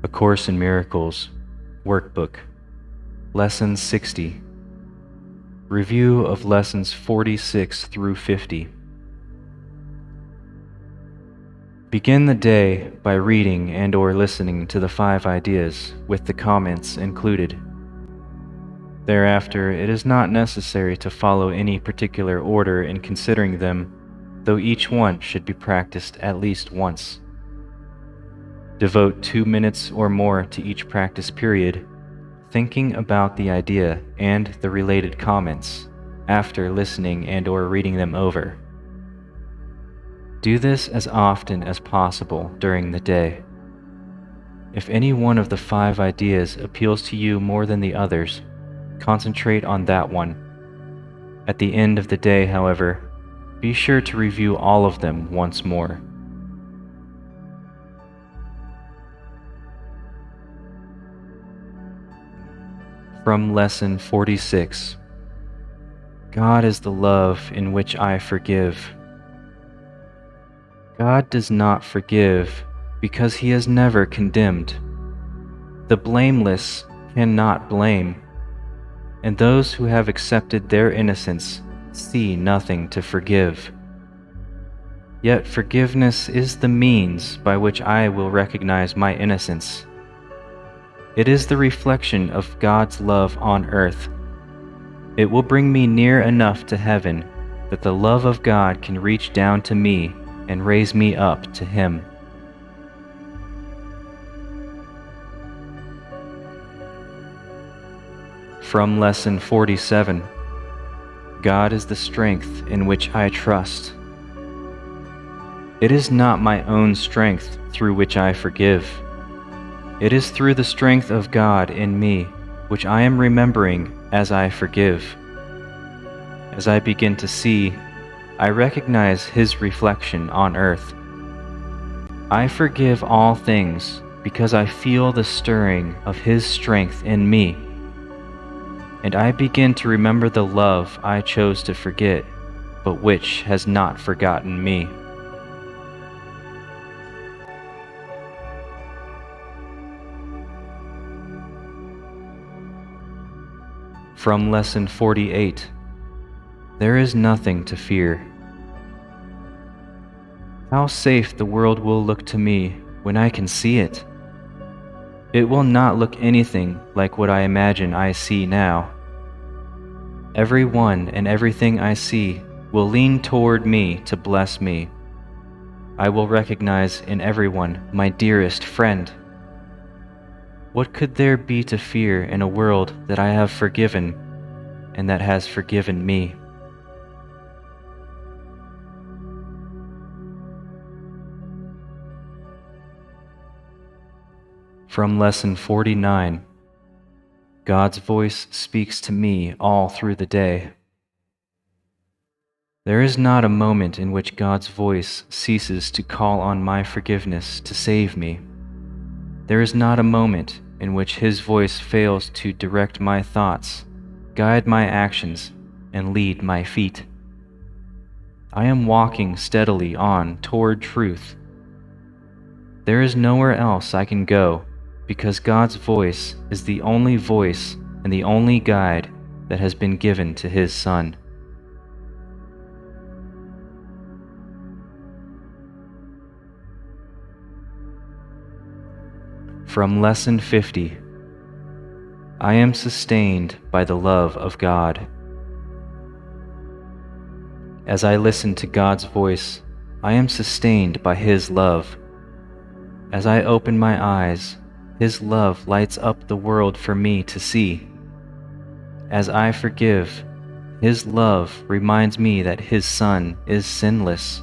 A Course in Miracles, Workbook, Lesson 60. Review of Lessons 46 through 50. Begin the day by reading and/or listening to the 5 ideas with the comments included. Thereafter, it is not necessary to follow any particular order in considering them, though each one should be practiced at least once. Devote 2 minutes or more to each practice period, thinking about the idea and the related comments after listening and/or reading them over. Do this as often as possible during the day. If any one of the 5 ideas appeals to you more than the others, concentrate on that one. At the end of the day, however, be sure to review all of them once more. From Lesson 46. God is the love in which I forgive. God does not forgive because He has never condemned. The blameless cannot blame, and those who have accepted their innocence see nothing to forgive. Yet forgiveness is the means by which I will recognize my innocence. It is the reflection of God's love on earth. It will bring me near enough to heaven that the love of God can reach down to me and raise me up to Him. From Lesson 47. God is the strength in which I trust. It is not my own strength through which I forgive. It is through the strength of God in me, which I am remembering as I forgive. As I begin to see, I recognize His reflection on earth. I forgive all things because I feel the stirring of His strength in me, and I begin to remember the love I chose to forget, but which has not forgotten me. From Lesson 48. There is nothing to fear. How safe the world will look to me when I can see it. It will not look anything like what I imagine I see now. Everyone and everything I see will lean toward me to bless me. I will recognize in everyone my dearest friend. What could there be to fear in a world that I have forgiven and that has forgiven me? From Lesson 49. God's voice speaks to me all through the day. There is not a moment in which God's voice ceases to call on my forgiveness to save me. There is not a moment in which His voice fails to direct my thoughts, guide my actions, and lead my feet. I am walking steadily on toward truth. There is nowhere else I can go, because God's voice is the only voice and the only guide that has been given to His Son. From Lesson 50. I am sustained by the love of God. As I listen to God's voice, I am sustained by His love. As I open my eyes, His love lights up the world for me to see. As I forgive, His love reminds me that His Son is sinless.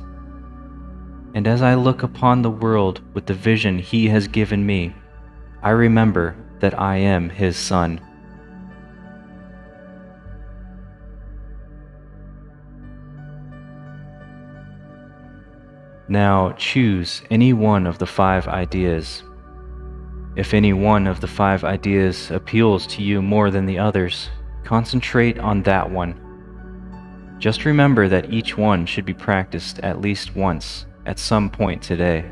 And as I look upon the world with the vision He has given me, I remember that I am His Son. Now choose any one of the 5 ideas. If any one of the 5 ideas appeals to you more than the others, concentrate on that one. Just remember that each one should be practiced at least once, at some point today.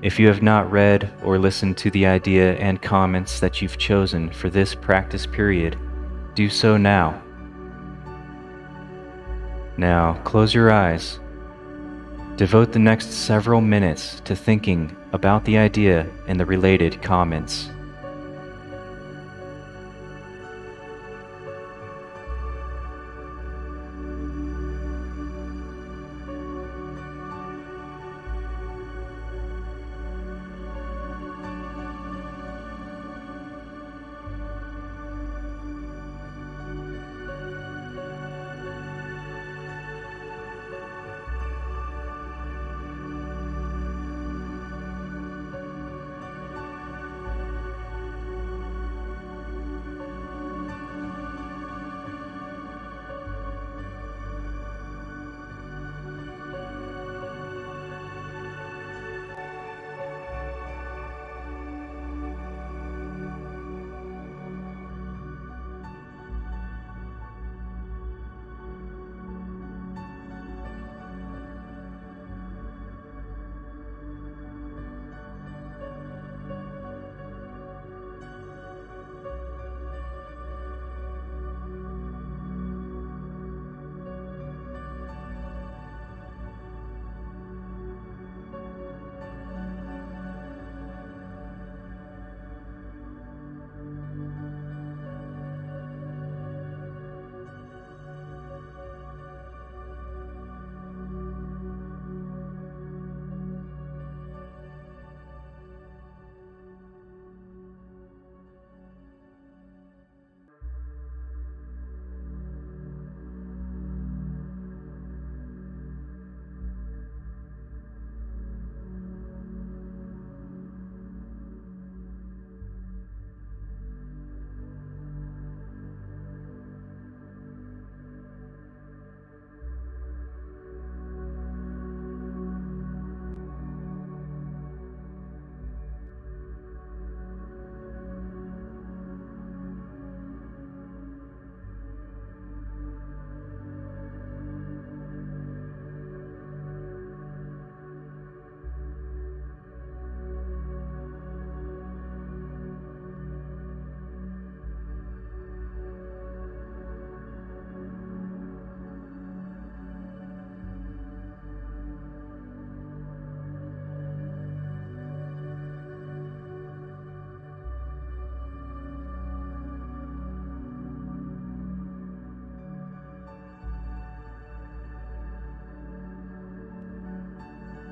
If you have not read or listened to the idea and comments that you've chosen for this practice period, do so now. Now, close your eyes. Devote the next several minutes to thinking about the idea and the related comments.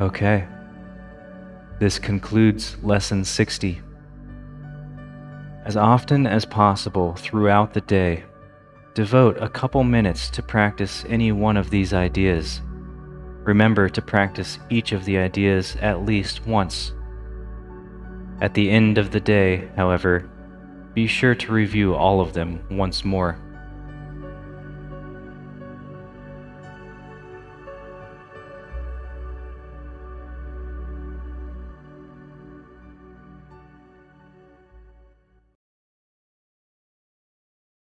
Okay, this concludes Lesson 60. As often as possible throughout the day, devote a couple minutes to practice any one of these ideas. Remember to practice each of the ideas at least once. At the end of the day, however, be sure to review all of them once more.